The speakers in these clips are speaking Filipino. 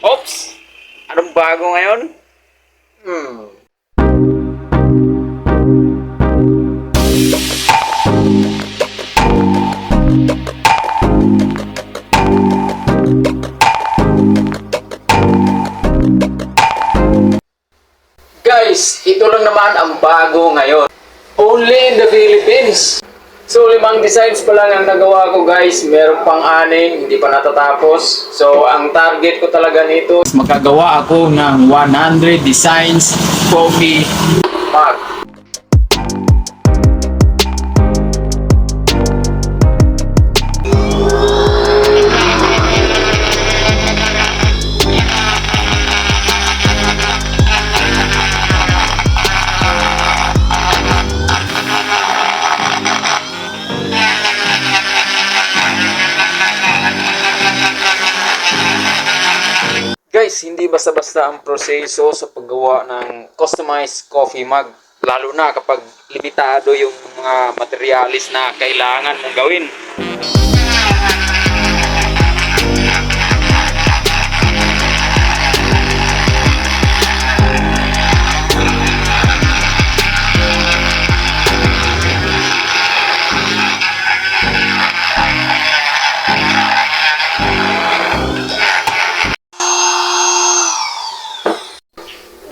Oops! Anong bago ngayon? Guys, ito lang naman ang bago ngayon. Only in the Philippines. So, 5 designs pa lang ang nagawa ko guys. Meron pang 6, hindi pa natatapos. So, ang target ko talaga nito, makagawa ako ng 100 designs coffee mug. Guys, hindi basta-basta ang proseso sa paggawa ng customized coffee mug. Lalo na kapag limitado yung mga materialis na kailangan mong gawin.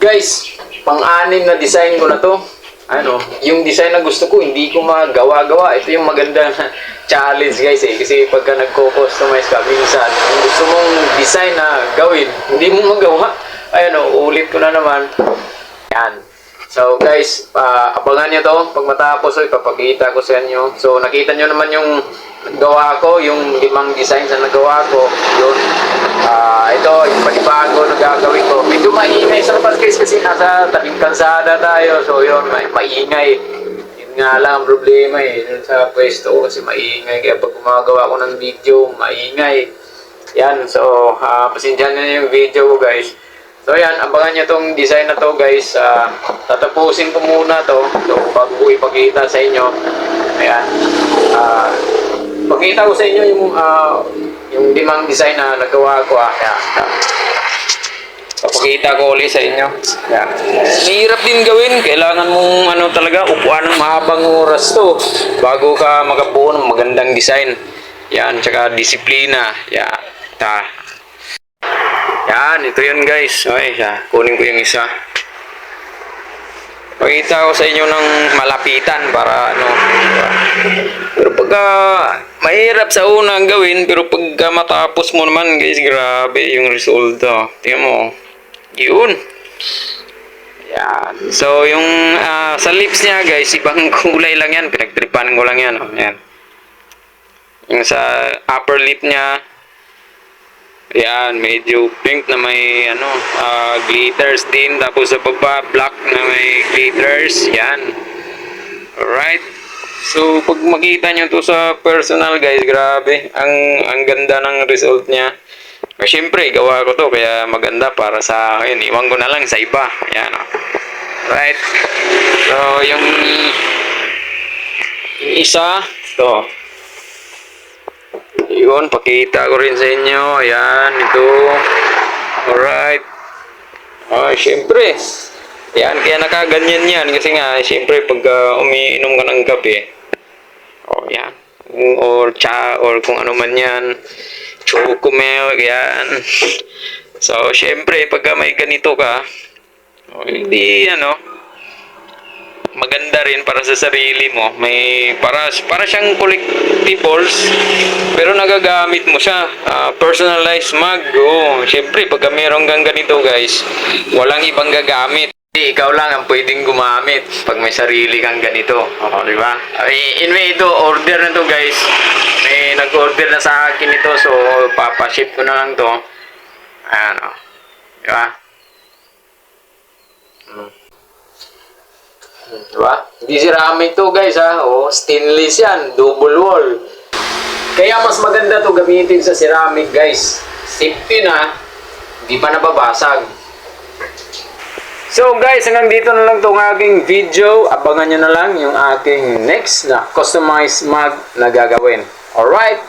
Guys, pang-anim na design ko na to. Yung design na gusto ko, hindi ko magawa-gawa. Ito yung magandang challenge guys Kasi pagka nagko-customize ka, minsan, kung gusto mong design na gawin, hindi mo magawa. Ulit ko na naman. Yan. So guys, abangan nyo to. Pag matapos, ipapakita ko sa inyo. So nakita nyo naman yung gawa ko, yung 5 designs na nagawa ko. Yun. Ito, yung panibago na gagawin ko. Medyo maingay sa labas guys kasi nasa tabing kalsada tayo. So yun, maingay. Yun nga lang ang problema dun sa pwesto ko kasi maingay. Kaya pag gumagawa ko ng video, maingay. Yan, so pasensyahan nyo yung video ko guys. So yan, abangan nyo tong design na to guys. Tatapusin ko muna to. So bago ko ipakita sa inyo. Ayan. Pakita ko sa inyo yung 5 design na nagawa ko. Ayan. Papakita ko ulit sa inyo. Ayan. Mahirap din gawin. Kailangan mong talaga upuan ng mahabang oras to bago ka makabuo ng magandang design. Yan, tsaka disiplina. Yan. Yan, ito yun guys. Okay, kunin ko yung isa. Pakita ko sa inyo ng malapitan para Pero pagka mahirap sa unang gawin, pero pagka matapos mo naman guys, grabe yung resulta. Tingnan mo. Yun. Yan. So yung sa lips niya guys, ibang kulay lang yan. Pinagtripan ko lang yan. Yan. Yung sa upper lip niya, yan, medyo pink na may glitters din. Tapos sa baba, black na may glitters. Yan. Alright. So, pag makita nyo to sa personal guys, grabe. Ang ganda ng result niya. Siyempre, gawa ko to kaya maganda para sa akin. Iwan ko na lang sa iba. Yan. Alright. So, yung isa, to. Yun, pakita ko rin sa inyo. Ayan, ito. Alright. Siyempre. Yan, kaya nakaganyan yan. Kasi nga, siyempre, pag umiinom ka ng kape, yan. Or cha, or kung ano man yan. Choco-milk, yan. So, siyempre, pag may ganito ka, hindi, maganda rin para sa sarili mo. May para siyang collectibles pero nagagamit mo siya. Personalized mug. Syempre pag meron kang ganito guys, walang ibang gagamit. Ikaw lang ang pwedeng gumamit pag may sarili kang ganito. Di ba? Anyway, ito order na to guys. May nag-order na sa akin ito, so papaship ko na lang to. Ayan di ba? Diba? Hindi ceramic to guys stainless yan, double wall. Kaya mas maganda to gamitin sa ceramic guys. Safety na, hindi pa nababasag. So guys, hanggang dito na lang tong aking video. Abangan nyo na lang yung aking next na customized mug na gagawin. Alright?